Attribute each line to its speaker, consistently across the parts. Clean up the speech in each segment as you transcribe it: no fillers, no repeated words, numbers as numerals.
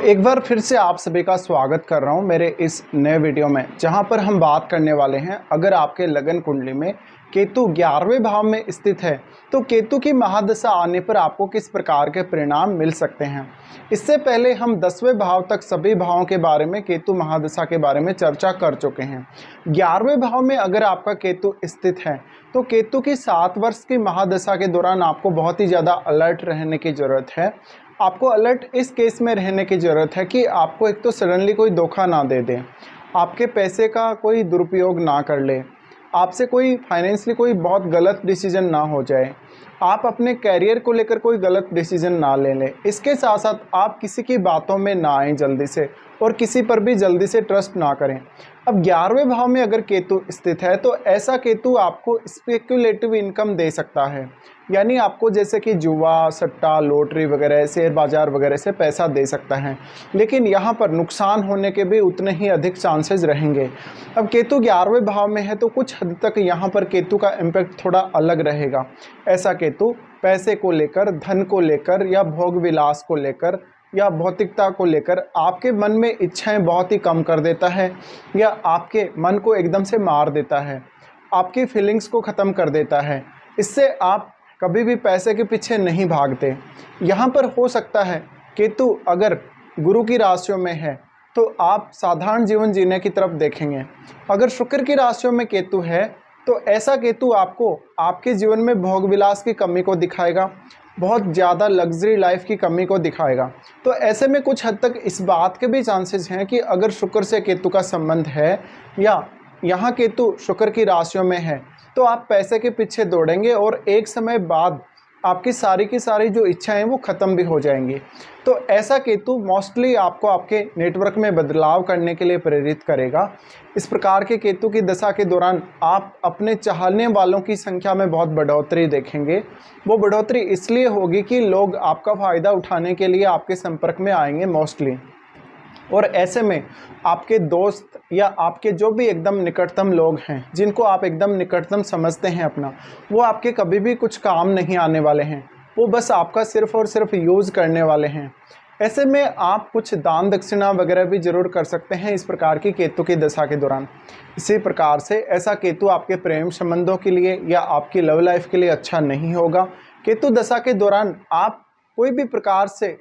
Speaker 1: एक बार फिर से आप सभी का स्वागत कर रहा हूं मेरे इस नए वीडियो में, जहां पर हम बात करने वाले हैं अगर आपके लगन कुंडली में केतु 11वें भाव में स्थित है तो केतु की महादशा आने पर आपको किस प्रकार के परिणाम मिल सकते हैं। इससे पहले हम 10वें भाव तक सभी भावों के बारे में केतु महादशा के बारे में चर्चा कर चुके हैं। 11वें भाव में अगर आपका केतु स्थित है तो केतु की 7 वर्ष की महादशा के दौरान आपको बहुत ही ज़्यादा अलर्ट रहने की ज़रूरत है। आपको अलर्ट इस केस में रहने की ज़रूरत है कि आपको एक तो सडनली कोई धोखा ना दे दे, आपके पैसे का कोई दुरुपयोग ना कर ले, आपसे कोई फाइनेंशियली कोई बहुत गलत डिसीजन ना हो जाए, आप अपने कैरियर को लेकर कोई गलत डिसीजन ना ले लें। इसके साथ साथ आप किसी की बातों में ना आएँ जल्दी से, और किसी पर भी जल्दी से ट्रस्ट ना करें। अब 11वें भाव में अगर केतु स्थित है तो ऐसा केतु आपको स्पेक्युलेटिव इनकम दे सकता है, यानी आपको जैसे कि जुआ, सट्टा, लॉटरी वगैरह, शेयर बाज़ार वगैरह से पैसा दे सकता है, लेकिन यहाँ पर नुकसान होने के भी उतने ही अधिक चांसेस रहेंगे। अब केतु 11वें भाव में है तो कुछ हद तक यहाँ पर केतु का इम्पैक्ट थोड़ा अलग रहेगा। ऐसा केतु पैसे को लेकर, धन को लेकर या भोग विलास को लेकर या भौतिकता को लेकर आपके मन में इच्छाएं बहुत ही कम कर देता है, या आपके मन को एकदम से मार देता है, आपकी फीलिंग्स को ख़त्म कर देता है। इससे आप कभी भी पैसे के पीछे नहीं भागते। यहाँ पर हो सकता है केतु अगर गुरु की राशियों में है तो आप साधारण जीवन जीने की तरफ देखेंगे। अगर शुक्र की राशियों में केतु है तो ऐसा केतु आपको आपके जीवन में भोग विलास की कमी को दिखाएगा, बहुत ज़्यादा लग्जरी लाइफ की कमी को दिखाएगा। तो ऐसे में कुछ हद तक इस बात के भी चांसेस हैं कि अगर शुक्र से केतु का संबंध है या यहाँ केतु शुक्र की राशियों में है तो आप पैसे के पीछे दौड़ेंगे और एक समय बाद आपकी सारी की सारी जो इच्छाएं वो ख़त्म भी हो जाएंगी। तो ऐसा केतु मोस्टली आपको आपके नेटवर्क में बदलाव करने के लिए प्रेरित करेगा। इस प्रकार के केतु की दशा के दौरान आप अपने चाहने वालों की संख्या में बहुत बढ़ोतरी देखेंगे। वो बढ़ोतरी इसलिए होगी कि लोग आपका फ़ायदा उठाने के लिए आपके संपर्क में आएंगे मोस्टली, और ऐसे में आपके दोस्त या आपके जो भी एकदम निकटतम लोग हैं, जिनको आप एकदम निकटतम समझते हैं अपना, वो आपके कभी भी कुछ काम नहीं आने वाले हैं, वो बस आपका सिर्फ़ और सिर्फ यूज़ करने वाले हैं। ऐसे में आप कुछ दान दक्षिणा वगैरह भी ज़रूर कर सकते हैं इस प्रकार की केतु की दशा के दौरान। इसी प्रकार से ऐसा केतु आपके प्रेम संबंधों के लिए या आपकी लव लाइफ के लिए अच्छा नहीं होगा। केतु दशा के दौरान आप कोई भी प्रकार से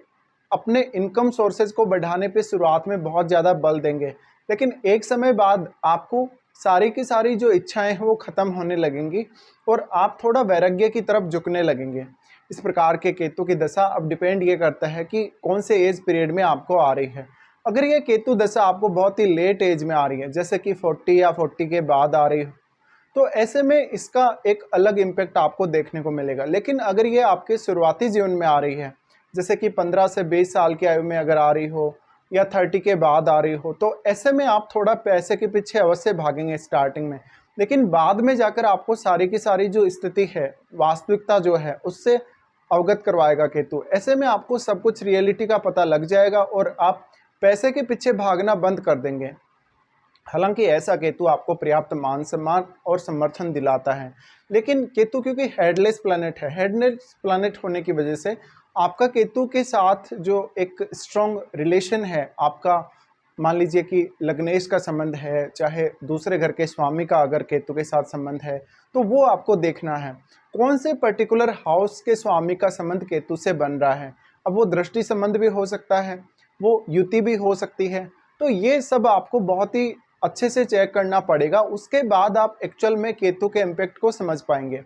Speaker 1: अपने इनकम सोर्सेज को बढ़ाने पे शुरुआत में बहुत ज़्यादा बल देंगे, लेकिन एक समय बाद आपको सारी की सारी जो इच्छाएं हैं वो ख़त्म होने लगेंगी और आप थोड़ा वैराग्य की तरफ झुकने लगेंगे। इस प्रकार के केतु की दशा अब डिपेंड ये करता है कि कौन से एज पीरियड में आपको आ रही है। अगर ये केतु दशा आपको बहुत ही लेट एज में आ रही है, जैसे कि 40 या 40 के बाद आ रही हो, तो ऐसे में इसका एक अलग इम्पैक्ट आपको देखने को मिलेगा। लेकिन अगर ये आपके शुरुआती जीवन में आ रही है, जैसे कि 15 से 20 साल की आयु में अगर आ रही हो या 30 के बाद आ रही हो, तो ऐसे में आप थोड़ा पैसे के पीछे अवश्य भागेंगे स्टार्टिंग में, लेकिन बाद में जाकर आपको सारी की सारी जो स्थिति है, वास्तविकता जो है, उससे अवगत करवाएगा केतु। ऐसे में आपको सब कुछ रियलिटी का पता लग जाएगा और आप पैसे के पीछे भागना बंद कर देंगे। हालांकि ऐसा केतु आपको पर्याप्त मान सम्मान और समर्थन दिलाता है, लेकिन केतु क्योंकि हेडलेस प्लैनेट है, हेडलेस प्लैनेट होने की वजह से आपका केतु के साथ जो एक स्ट्रॉन्ग रिलेशन है आपका, मान लीजिए कि लग्नेश का संबंध है, चाहे दूसरे घर के स्वामी का अगर केतु के साथ संबंध है, तो वो आपको देखना है कौन से पर्टिकुलर हाउस के स्वामी का संबंध केतु से बन रहा है। अब वो दृष्टि संबंध भी हो सकता है, वो युति भी हो सकती है, तो ये सब आपको बहुत ही अच्छे से चेक करना पड़ेगा। उसके बाद आप एक्चुअल में केतु के इम्पैक्ट को समझ पाएंगे।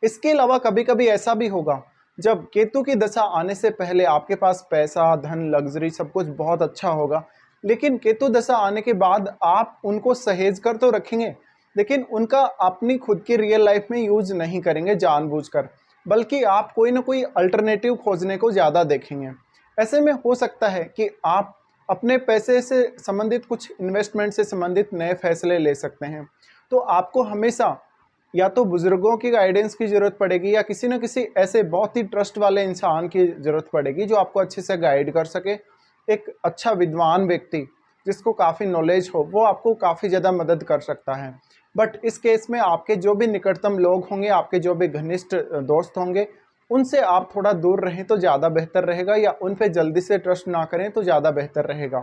Speaker 1: इसके अलावा कभी कभी ऐसा भी होगा जब केतु की दशा आने से पहले आपके पास पैसा, धन, लग्जरी सब कुछ बहुत अच्छा होगा, लेकिन केतु दशा आने के बाद आप उनको सहेज कर तो रखेंगे, लेकिन उनका अपनी खुद की रियल लाइफ में यूज नहीं करेंगे जानबूझकर, बल्कि आप कोई ना कोई अल्टरनेटिव खोजने को ज़्यादा देखेंगे। ऐसे में हो सकता है कि आप अपने पैसे से संबंधित, कुछ इन्वेस्टमेंट से संबंधित नए फैसले ले सकते हैं। तो आपको हमेशा या तो बुजुर्गों की गाइडेंस की ज़रूरत पड़ेगी या किसी न किसी ऐसे बहुत ही ट्रस्ट वाले इंसान की ज़रूरत पड़ेगी जो आपको अच्छे से गाइड कर सके। एक अच्छा विद्वान व्यक्ति जिसको काफ़ी नॉलेज हो, वो आपको काफ़ी ज़्यादा मदद कर सकता है। बट इस केस में आपके जो भी निकटतम लोग होंगे, आपके जो भी घनिष्ठ दोस्त होंगे, उनसे आप थोड़ा दूर रहें तो ज़्यादा बेहतर रहेगा, या उन पे जल्दी से ट्रस्ट ना करें तो ज़्यादा बेहतर रहेगा।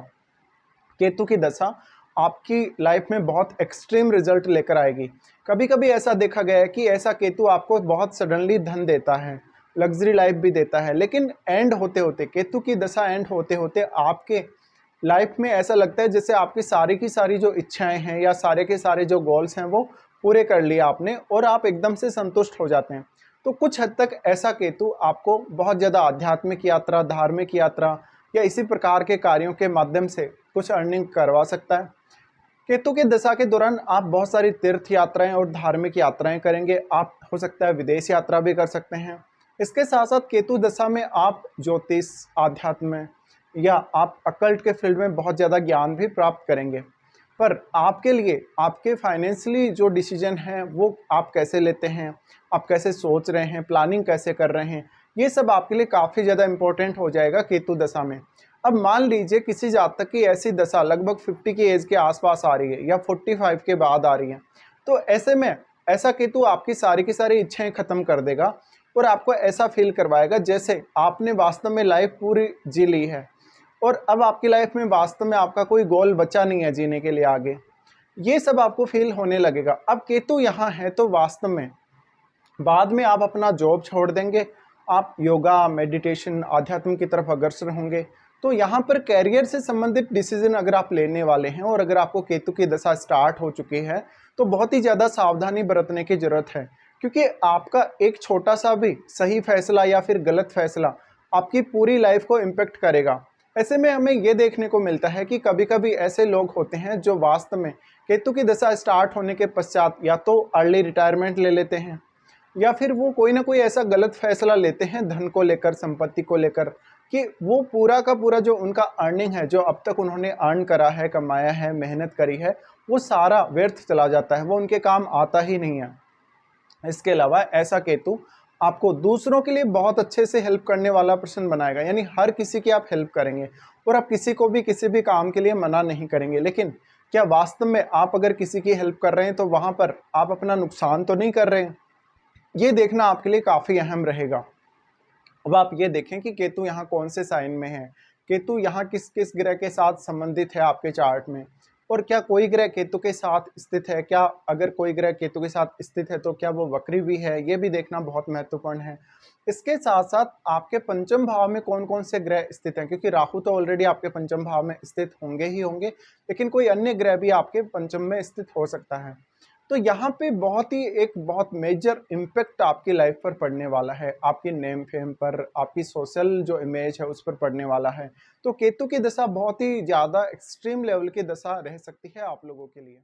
Speaker 1: केतु की दशा आपकी लाइफ में बहुत एक्सट्रीम रिजल्ट लेकर आएगी। कभी कभी ऐसा देखा गया है कि ऐसा केतु आपको बहुत सडनली धन देता है, लग्जरी लाइफ भी देता है, लेकिन एंड होते होते, केतु की दशा एंड होते होते आपके लाइफ में ऐसा लगता है जैसे आपकी सारी की सारी जो इच्छाएं हैं या सारे के सारे जो गोल्स हैं वो पूरे कर लिए आपने, और आप एकदम से संतुष्ट हो जाते हैं। तो कुछ हद तक ऐसा केतु आपको बहुत ज़्यादा आध्यात्मिक यात्रा, धार्मिक यात्रा या इसी प्रकार के कार्यों के माध्यम से कुछ अर्निंग करवा सकता है। केतु के दशा के दौरान आप बहुत सारी तीर्थ यात्राएं और धार्मिक यात्राएं करेंगे। आप हो सकता है विदेश यात्रा भी कर सकते हैं। इसके साथ साथ केतु दशा में आप ज्योतिष, आध्यात्म या आप अकल्ट के फील्ड में बहुत ज़्यादा ज्ञान भी प्राप्त करेंगे। पर आपके लिए आपके फाइनेंशियली जो डिसीजन है वो आप कैसे लेते हैं, आप कैसे सोच रहे हैं, प्लानिंग कैसे कर रहे हैं, ये सब आपके लिए काफ़ी ज़्यादा इंपॉर्टेंट हो जाएगा केतु दशा में। अब मान लीजिए किसी जातक की ऐसी दशा लगभग 50 की एज के आसपास आ रही है या 45 के बाद आ रही है, तो ऐसे में ऐसा केतु आपकी सारी की सारी इच्छाएं खत्म कर देगा और आपको ऐसा फील करवाएगा जैसे आपने वास्तव में लाइफ पूरी जी ली है और अब आपकी लाइफ में वास्तव में आपका कोई गोल बचा नहीं है जीने के लिए आगे। ये सब आपको फील होने लगेगा। अब केतु यहाँ है तो वास्तव में बाद में आप अपना जॉब छोड़ देंगे, आप योगा, मेडिटेशन, आध्यात्म की तरफ अग्रसर होंगे। तो यहाँ पर कैरियर से संबंधित डिसीजन अगर आप लेने वाले हैं और अगर आपको केतु की दशा स्टार्ट हो चुकी है तो बहुत ही ज़्यादा सावधानी बरतने की ज़रूरत है, क्योंकि आपका एक छोटा सा भी सही फैसला या फिर गलत फैसला आपकी पूरी लाइफ को इम्पेक्ट करेगा। ऐसे में हमें ये देखने को मिलता है कि कभी कभी ऐसे लोग होते हैं जो वास्तव में केतु की दशा स्टार्ट होने के पश्चात या तो अर्ली रिटायरमेंट ले लेते हैं या फिर वो कोई ना कोई ऐसा गलत फैसला लेते हैं धन को लेकर, संपत्ति को लेकर, कि वो पूरा का पूरा जो उनका अर्निंग है, जो अब तक उन्होंने अर्न करा है, कमाया है, मेहनत करी है, वो सारा व्यर्थ चला जाता है, वो उनके काम आता ही नहीं है। इसके अलावा ऐसा केतु आपको दूसरों के लिए बहुत अच्छे से हेल्प करने वाला पर्सन बनाएगा, यानी हर किसी की आप हेल्प करेंगे और आप किसी को भी किसी भी काम के लिए मना नहीं करेंगे। लेकिन क्या वास्तव में आप अगर किसी की हेल्प कर रहे हैं तो वहाँ पर आप अपना नुकसान तो नहीं कर रहे हैं? ये देखना आपके लिए काफ़ी अहम रहेगा। अब आप ये देखें कि केतु यहाँ कौन से साइन में है, केतु यहाँ किस किस ग्रह के साथ संबंधित है आपके चार्ट में, और क्या कोई ग्रह केतु के साथ स्थित है, क्या अगर कोई ग्रह केतु के साथ स्थित है तो क्या वो वक्री भी है, ये भी देखना बहुत महत्वपूर्ण है। इसके साथ साथ आपके पंचम भाव में कौन कौन से ग्रह स्थित हैं, क्योंकि राहु तो ऑलरेडी आपके पंचम भाव में स्थित होंगे ही होंगे, लेकिन कोई अन्य ग्रह भी आपके पंचम में स्थित हो सकता है। तो यहाँ पे बहुत ही एक बहुत मेजर इम्पेक्ट आपकी लाइफ पर पड़ने वाला है, आपकी नेम फेम पर, आपकी सोशल जो इमेज है उस पर पड़ने वाला है। तो केतु की दशा बहुत ही ज़्यादा एक्सट्रीम लेवल की दशा रह सकती है आप लोगों के लिए।